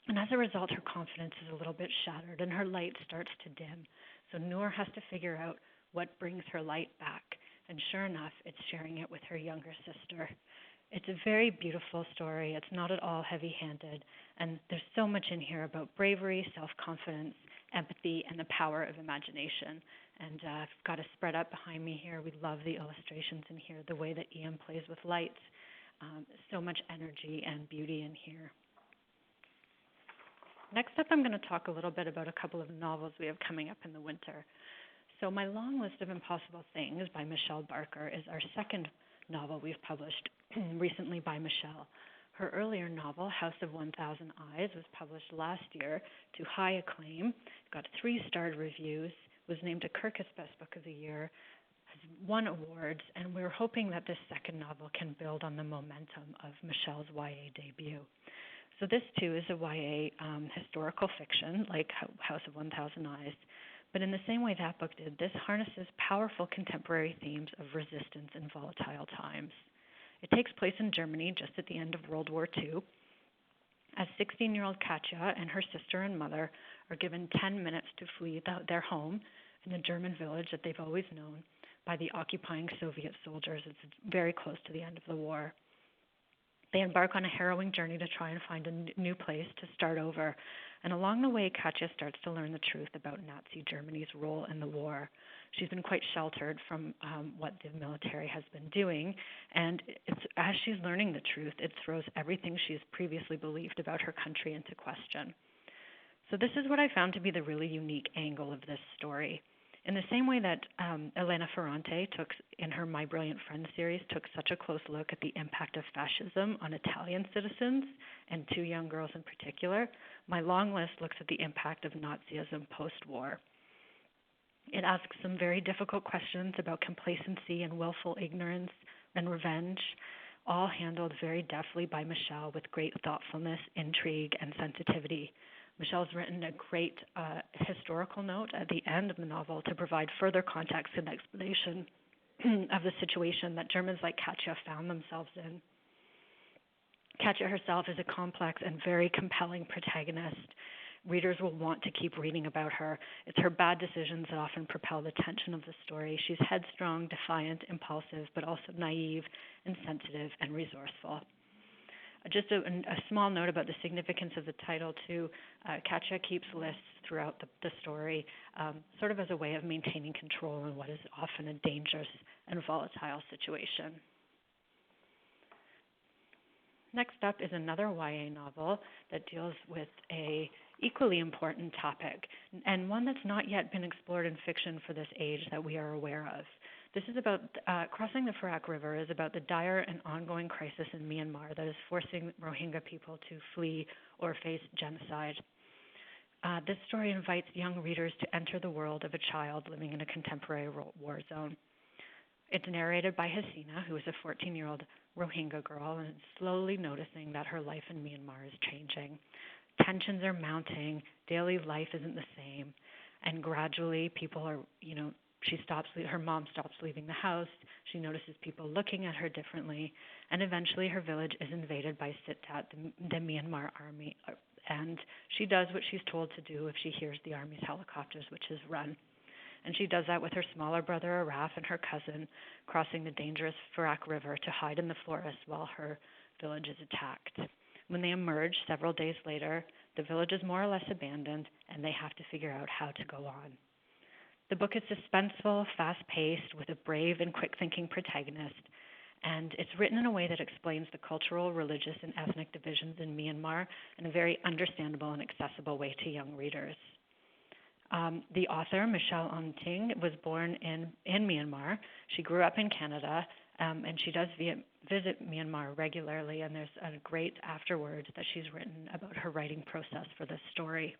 And as a result, her confidence is a little bit shattered, and her light starts to dim. So Noor has to figure out what brings her light back. And sure enough, it's sharing it with her younger sister. It's a very beautiful story. It's not at all heavy-handed. And there's so much in here about bravery, self-confidence, empathy, and the power of imagination. And I've got a spread up behind me here. We love the illustrations in here, the way that Ian plays with light. So much energy and beauty in here. Next up, I'm going to talk a little bit about a couple of novels we have coming up in the winter. So my long list of impossible things by Michelle Barker is our second novel we've published recently by Michelle. Her earlier novel, House of 1,000 Eyes, was published last year to high acclaim, got 3-star reviews, was named a Kirkus Best Book of the Year, has won awards, and we're hoping that this second novel can build on the momentum of Michelle's YA debut. So this, too, is a YA historical fiction, like House of 1,000 Eyes, But in the same way that book did, this harnesses powerful contemporary themes of resistance in volatile times. It takes place in Germany just at the end of World War II, as 16-year-old Katja and her sister and mother are given 10 minutes to flee their home in the German village that they've always known by the occupying Soviet soldiers. It's very close to the end of the war. They embark on a harrowing journey to try and find a new place to start over. And along the way, Katja starts to learn the truth about Nazi Germany's role in the war. She's been quite sheltered from what the military has been doing. And as she's learning the truth, it throws everything she's previously believed about her country into question. So this is what I found to be the really unique angle of this story. In the same way that Elena Ferrante took, in her My Brilliant Friend series, took such a close look at the impact of fascism on Italian citizens, and 2 young girls in particular, my long list looks at the impact of Nazism post-war. It asks some very difficult questions about complacency and willful ignorance and revenge, all handled very deftly by Michelle with great thoughtfulness, intrigue, and sensitivity. Michelle's written a great historical note at the end of the novel to provide further context and explanation of the situation that Germans like Katja found themselves in. Katja herself is a complex and very compelling protagonist. Readers will want to keep reading about her. It's her bad decisions that often propel the tension of the story. She's headstrong, defiant, impulsive, but also naive and sensitive and resourceful. Just a small note about the significance of the title, too. Katja keeps lists throughout the story, sort of as a way of maintaining control in what is often a dangerous and volatile situation. Next up is another YA novel that deals with a equally important topic, and one that's not yet been explored in fiction for this age that we are aware of. This is about crossing the Farokh River is about the dire and ongoing crisis in Myanmar that is forcing Rohingya people to flee or face genocide. This story invites young readers to enter the world of a child living in a contemporary war zone. It's narrated by Hasina, who is a 14-year-old Rohingya girl and is slowly noticing that her life in Myanmar is changing. Tensions are mounting, daily life isn't the same, and gradually people are, her mom stops leaving the house, she notices people looking at her differently, and eventually her village is invaded by Sitat, the Myanmar army, and she does what she's told to do if she hears the army's helicopters, which is run. And she does that with her smaller brother Araf and her cousin, crossing the dangerous Farokh River to hide in the forest while her village is attacked. When they emerge several days later, the village is more or less abandoned, and they have to figure out how to go on. The book is suspenseful, fast-paced, with a brave and quick-thinking protagonist, and it's written in a way that explains the cultural, religious, and ethnic divisions in Myanmar in a very understandable and accessible way to young readers. The author, Michelle Onting, was born in Myanmar. She grew up in Canada, and she does visit Myanmar regularly, and there's a great afterword that she's written about her writing process for this story.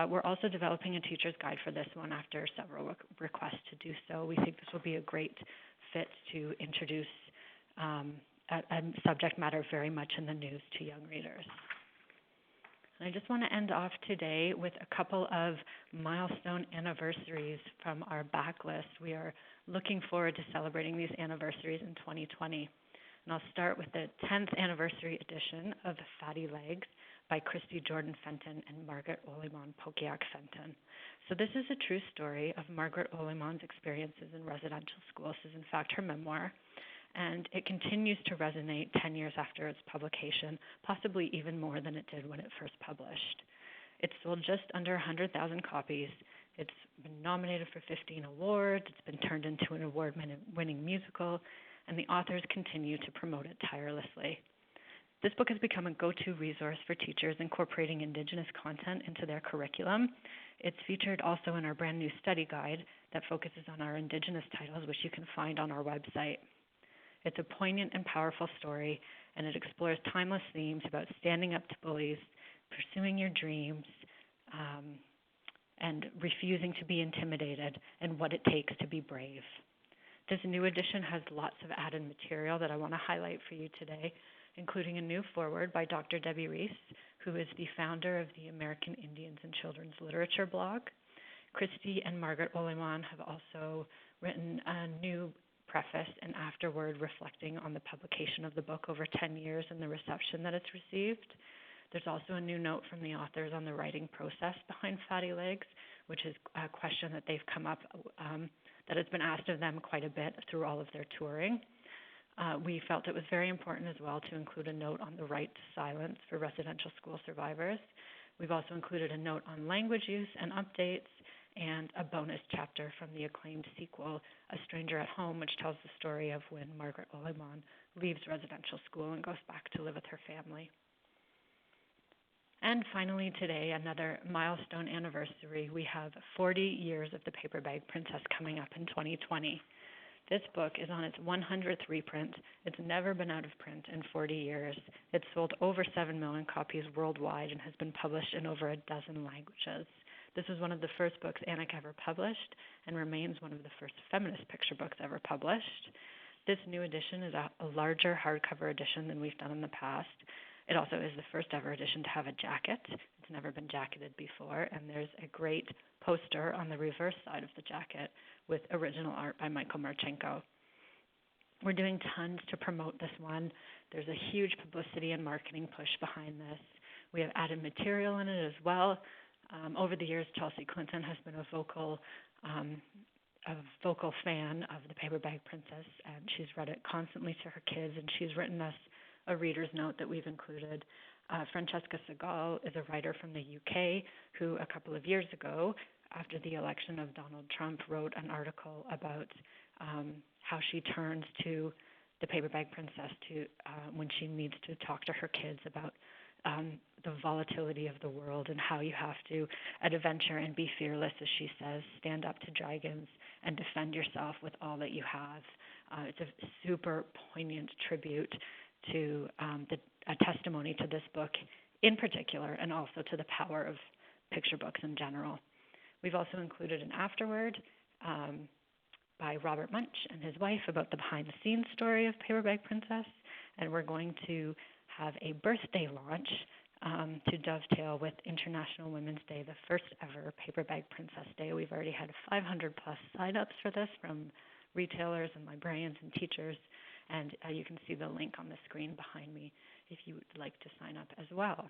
We're also developing a teacher's guide for this one after several requests to do so. We think this will be a great fit to introduce a subject matter very much in the news to young readers. And I just want to end off today with a couple of milestone anniversaries from our backlist. We are looking forward to celebrating these anniversaries in 2020. And I'll start with the 10th anniversary edition of Fatty Legs by Christy Jordan Fenton and Margaret Oliman Pokiak Fenton. So this is a true story of Margaret Oliman's experiences in residential schools. This is in fact her memoir, and it continues to resonate 10 years after its publication, possibly even more than it did when it first published. It's sold just under 100,000 copies. It's been nominated for 15 awards. It's been turned into an award-winning musical, and the authors continue to promote it tirelessly. This book has become a go-to resource for teachers incorporating Indigenous content into their curriculum. It's featured also in our brand new study guide that focuses on our Indigenous titles, which you can find on our website. It's a poignant and powerful story, and it explores timeless themes about standing up to bullies, pursuing your dreams, and refusing to be intimidated, and what it takes to be brave. This new edition has lots of added material that I want to highlight for you today, including a new foreword by Dr. Debbie Reese, who is the founder of the American Indians and Children's Literature blog, Christy and Margaret Oleman have also written a new preface and afterword reflecting on the publication of the book over 10 years and the reception that it's received. There's also a new note from the authors on the writing process behind Fatty Legs, which is a question that they've come up, that has been asked of them quite a bit through all of their touring. We felt it was very important as well to include a note on the right to silence for residential school survivors. We've also included a note on language use and updates, and a bonus chapter from the acclaimed sequel, A Stranger at Home, which tells the story of when Margaret Oleman leaves residential school and goes back to live with her family. And finally today, another milestone anniversary. We have 40 years of The Paper Bag Princess coming up in 2020. This book is on its 100th reprint. It's never been out of print in 40 years. It's sold over 7 million copies worldwide and has been published in over a dozen languages. This was one of the first books Annick ever published and remains one of the first feminist picture books ever published. This new edition is a larger hardcover edition than we've done in the past. It also is the first ever edition to have a jacket. It's never been jacketed before, and there's a great poster on the reverse side of the jacket with original art by Michael Marchenko. We're doing tons to promote this one. There's a huge publicity and marketing push behind this. We have added material in it as well. Over the years, Chelsea Clinton has been a vocal fan of The Paper Bag Princess, and she's read it constantly to her kids, and she's written us a reader's note that we've included. Francesca Segal is a writer from the UK who a couple of years ago, after the election of Donald Trump, wrote an article about how she turns to The Paper Bag Princess when she needs to talk to her kids about the volatility of the world and how you have to adventure and be fearless, as she says, stand up to dragons and defend yourself with all that you have. It's a super poignant tribute to a testimony to this book in particular, and also to the power of picture books in general. We've also included an afterword by Robert Munch and his wife about the behind-the-scenes story of Paper Bag Princess, and we're going to have a birthday launch to dovetail with International Women's Day, the first ever Paper Bag Princess Day. We've already had 500 plus sign-ups for this from retailers and librarians and teachers, and you can see the link on the screen behind me if you would like to sign up as well.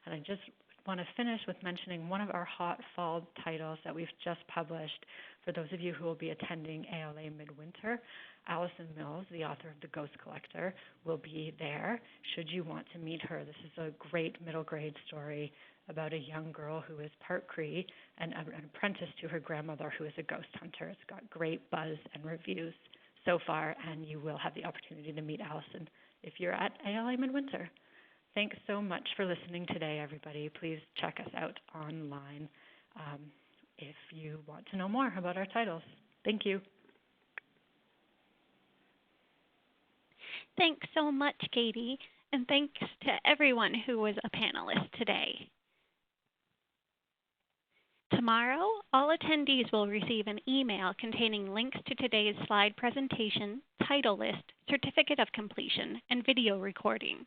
And I just want to finish with mentioning one of our hot fall titles that we've just published. For those of you who will be attending ALA Midwinter, Allison Mills, the author of The Ghost Collector, will be there should you want to meet her. This is a great middle grade story about a young girl who is part Cree and an apprentice to her grandmother who is a ghost hunter. It's got great buzz and reviews so far, and you will have the opportunity to meet Allison if you're at ALA Midwinter. Thanks so much for listening today, everybody. Please check us out online if you want to know more about our titles. Thank you. Thanks so much, Katie, and thanks to everyone who was a panelist today. Tomorrow, all attendees will receive an email containing links to today's slide presentation, title list, certificate of completion, and video recording.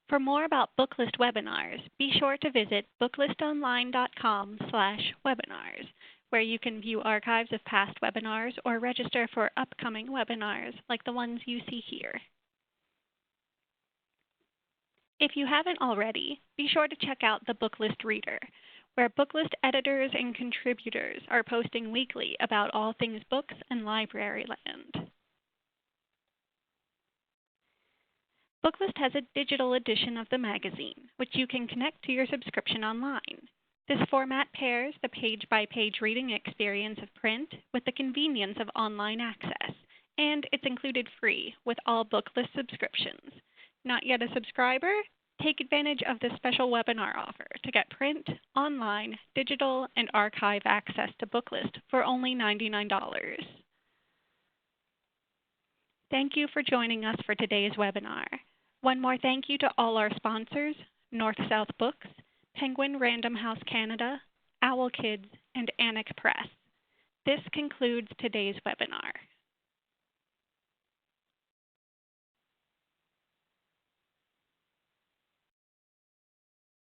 For more about Booklist webinars, be sure to visit booklistonline.com/webinars, where you can view archives of past webinars or register for upcoming webinars like the ones you see here. If you haven't already, be sure to check out the Booklist Reader, where Booklist editors and contributors are posting weekly about all things books and library land. Booklist has a digital edition of the magazine, which you can connect to your subscription online. This format pairs the page-by-page reading experience of print with the convenience of online access, and it's included free with all Booklist subscriptions. Not yet a subscriber? Take advantage of this special webinar offer to get print, online, digital, and archive access to Booklist for only $99. Thank you for joining us for today's webinar. One more thank you to all our sponsors, NorthSouth Books, Penguin Random House Canada, Owlkids, and Annick Press. This concludes today's webinar.